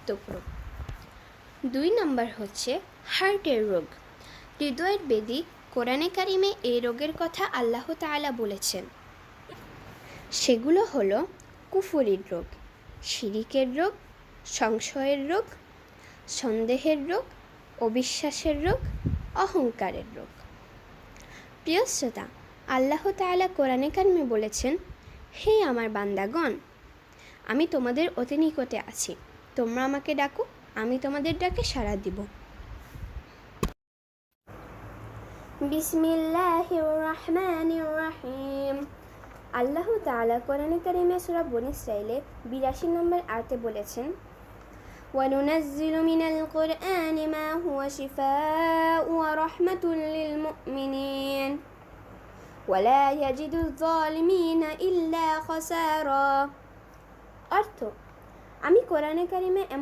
মারাত্মক রোগ। 2 নম্বর হচ্ছে হার্টের রোগ। হৃদয়ের ব্যাধি। কোরআনে কারিমে এই রোগের কথা আল্লাহ তাআলা বলেছেন। সেগুলো হলো কুফরির রোগ, শিরিকের রোগ, সংশয়ের রোগ, সন্দেহের রোগ, অবিশ্বাসের রোগ, অহংকারের রোগ। প্রিয় শ্রোতা, আল্লাহ তাআলা কোরআনে কারিমে বলেছেন, হে আমার বান্দাগণ, আমি তোমাদের অতি নিকটে আছি, তোমরা আমাকে ডাকো, আমি তোমাদের ডাকে সাড়া দিব। বিসমিল্লাহির রহমানির রহিম। আল্লাহ তাআলা কোরআনে কারিমে সূরা বনী ইসরাঈলে 82 নম্বর আয়াতে বলেছেন, وَنُنَزِّلُ مِنَ الْقُرْآنِ مَا هُوَ شِفَاءٌ وَرَحْمَةٌ لِّلْمُؤْمِنِينَ وَلَا يَزِيدُ الظَّالِمِينَ إِلَّا خَسَارًا। অর্থ, আমি কোরআনে কারিমে